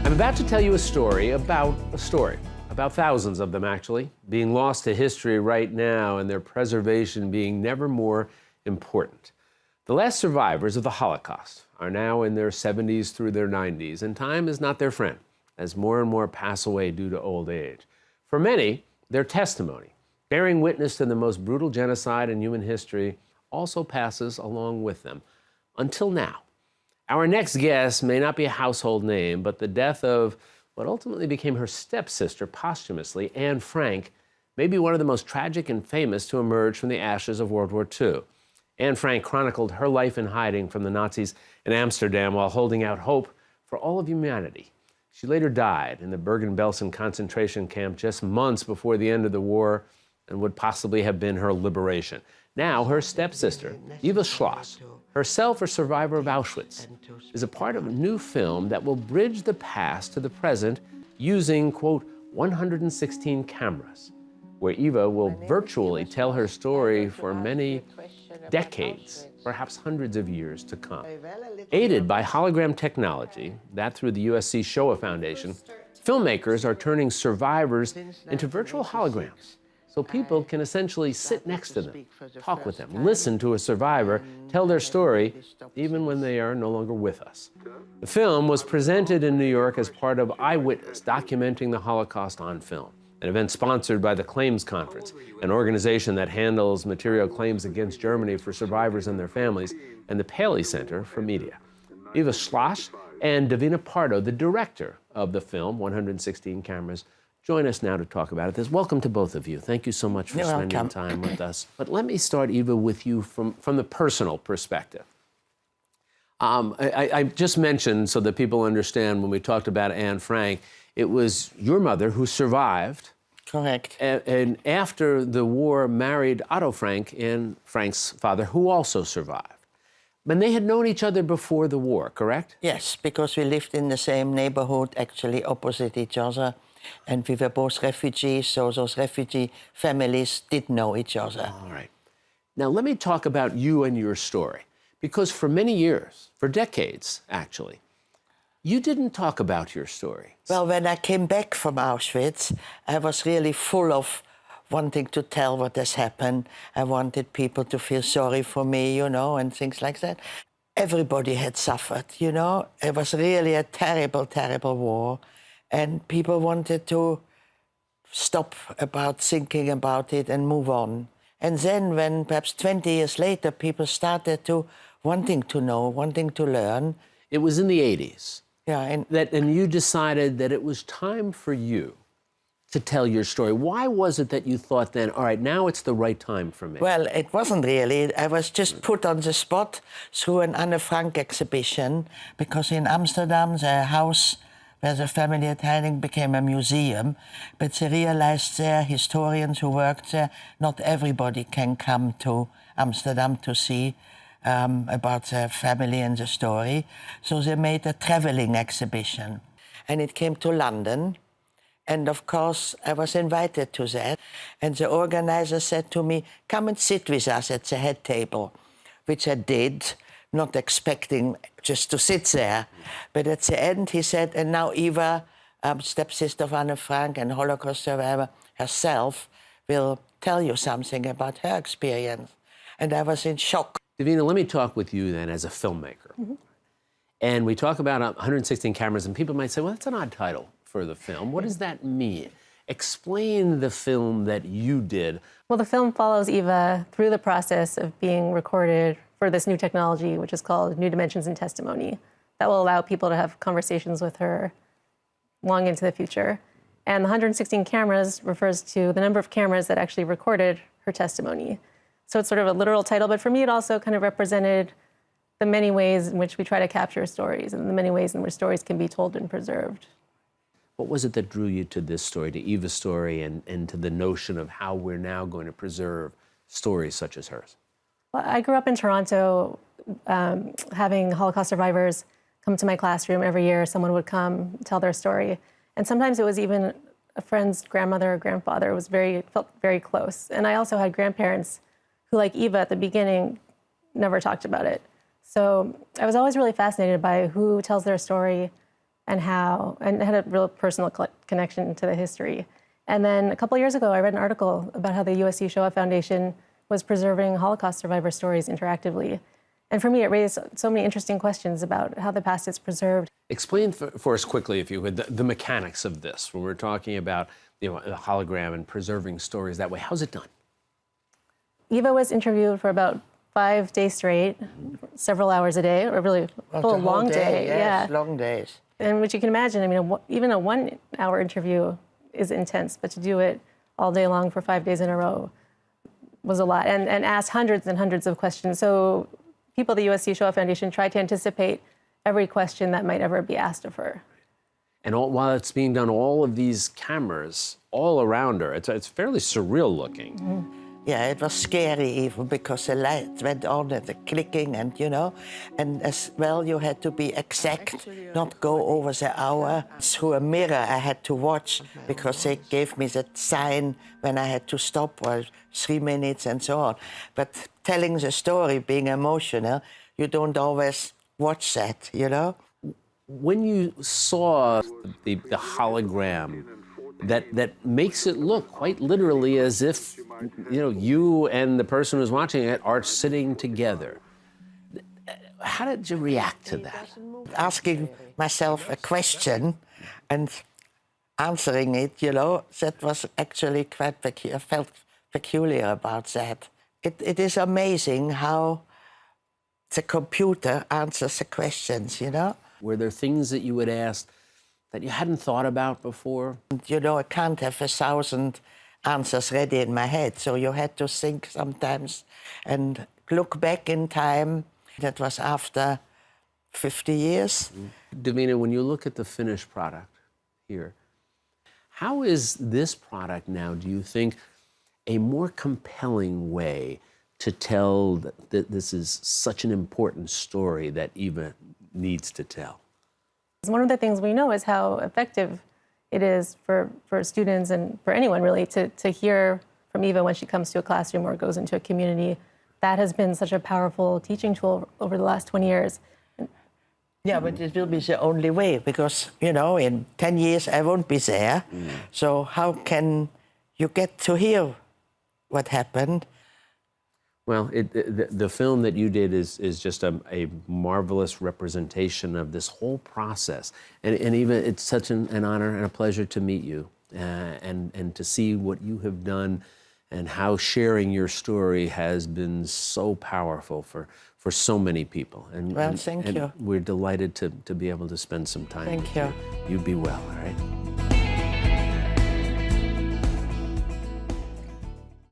I'm about to tell you a story, about thousands of them actually, being lost to history right now and their preservation being never more important. The last survivors of the Holocaust are now in their 70s through their 90s, and time is not their friend, as more and more pass away due to old age. For many, their testimony, bearing witness to the most brutal genocide in human history, also passes along with them, until now. Our next guest may not be a household name, but the death of what ultimately became her stepsister posthumously, Anne Frank, may be one of the most tragic and famous to emerge from the ashes of World War II. Anne Frank chronicled her life in hiding from the Nazis in Amsterdam while holding out hope for all of humanity. She later died in the Bergen-Belsen concentration camp just months before the end of the war and would possibly have been her liberation. Now, her stepsister, Eva Schloss, herself a survivor of Auschwitz, is a part of a new film that will bridge the past to the present using, quote, 116 cameras, where Eva will virtually tell her story for many decades, perhaps hundreds of years to come. Aided by hologram technology, that through the USC Shoah Foundation, filmmakers are turning survivors into virtual holograms, so people can essentially sit next to them, talk with them, listen to a survivor, tell their story, even when they are no longer with us. The film was presented in New York as part of Eyewitness, documenting the Holocaust on film, an event sponsored by the Claims Conference, an organization that handles material claims against Germany for survivors and their families, and the Paley Center for Media. Eva Schloss and Davina Pardo, the director of the film, 116 Cameras, join us now to talk about it. Welcome to both of you. Thank you so much for spending time with us. But let me start, Eva, with you from the personal perspective. I just mentioned, so that people understand, when we talked about Anne Frank, it was your mother who survived. Correct. And after the war, married Otto Frank, Anne Frank's father, who also survived. And they had known each other before the war, correct? Yes, because we lived in the same neighborhood, actually opposite each other. And we were both refugees, so those refugee families did know each other. All right. Now, let me talk about you and your story. Because for many years, for decades, actually, you didn't talk about your story. Well, when I came back from Auschwitz, I was really full of wanting to tell what has happened. I wanted people to feel sorry for me, you know, and things like that. Everybody had suffered, you know. It was really a terrible, terrible war. And people wanted to stop about thinking about it and move on. And then when perhaps 20 years later, people started to wanting to know, wanting to learn. It was in the 80s. Yeah. And you decided that it was time for you to tell your story. Why was it that you thought then, all right, now it's the right time for me? Well, it wasn't really. I was just put on the spot through an Anne Frank exhibition, because in Amsterdam, the house where the family at hiding became a museum, but they realized there, historians who worked there, not everybody can come to Amsterdam to see about their family and the story. So they made a traveling exhibition. And it came to London. And of course, I was invited to that. And the organizer said to me, come and sit with us at the head table, which I did, not expecting just to sit there. But at the end, he said, and now Eva, stepsister of Anne Frank and Holocaust survivor herself, will tell you something about her experience. And I was in shock. Davina, let me talk with you then as a filmmaker. Mm-hmm. And we talk about 116 cameras, and people might say, well, that's an odd title for the film. What does that mean? Explain the film that you did. Well, the film follows Eva through the process of being recorded for this new technology, which is called New Dimensions in Testimony, that will allow people to have conversations with her long into the future. And the 116 cameras refers to the number of cameras that actually recorded her testimony. So it's sort of a literal title, but for me, it also kind of represented the many ways in which we try to capture stories and the many ways in which stories can be told and preserved. What was it that drew you to this story, to Eva's story, and to the notion of how we're now going to preserve stories such as hers? Well, I grew up in Toronto, having Holocaust survivors come to my classroom every year. Someone would come tell their story. And sometimes it was even a friend's grandmother or grandfather. It felt very close. And I also had grandparents who, like Eva at the beginning, never talked about it. So I was always really fascinated by who tells their story, and had a real personal connection to the history. And then a couple of years ago, I read an article about how the USC Shoah Foundation was preserving Holocaust survivor stories interactively. And for me, it raised so many interesting questions about how the past is preserved. Explain for us quickly, if you would, the mechanics of this. When we're talking about the hologram and preserving stories that way, how's it done? Eva was interviewed for about 5 days straight, several hours a day, or really full long day. Yes, long days. And which you can imagine, I mean, even a 1 hour interview is intense, but to do it all day long for 5 days in a row was a lot, and asked hundreds and hundreds of questions. So people at the USC Shoah Foundation tried to anticipate every question that might ever be asked of her. And while it's being done, all of these cameras all around her, it's fairly surreal looking. Mm-hmm. Yeah, it was scary even because the light went on and the clicking and, you know, and as well you had to be exact, not go over the hour. Through a mirror I had to watch because they gave me that sign when I had to stop or 3 minutes and so on. But telling the story, being emotional, you don't always watch that, you know? When you saw the hologram, that makes it look quite literally as if, you know, you and the person who's watching it are sitting together. How did you react to that? Asking myself a question and answering it, you know, that was actually quite peculiar. I felt peculiar about that. It is amazing how the computer answers the questions, you know. Were there things that you would ask that you hadn't thought about before? You know, I can't have 1,000 answers ready in my head, so you had to think sometimes and look back in time. That was after 50 years. Davina, when you look at the finished product here, how is this product now, do you think, a more compelling way to tell that this is such an important story that Eva needs to tell? One of the things we know is how effective it is for students and for anyone really to hear from Eva when she comes to a classroom or goes into a community. That has been such a powerful teaching tool over the last 20 years. Yeah, but it will be the only way because, you know, in 10 years I won't be there. So how can you get to hear what happened? Well, the film that you did is just a marvelous representation of this whole process. And Eva, it's such an honor and a pleasure to meet you and to see what you have done and how sharing your story has been so powerful for so many people. Well, thank you. We're delighted to be able to spend some time with you. Thank you. You be well, all right?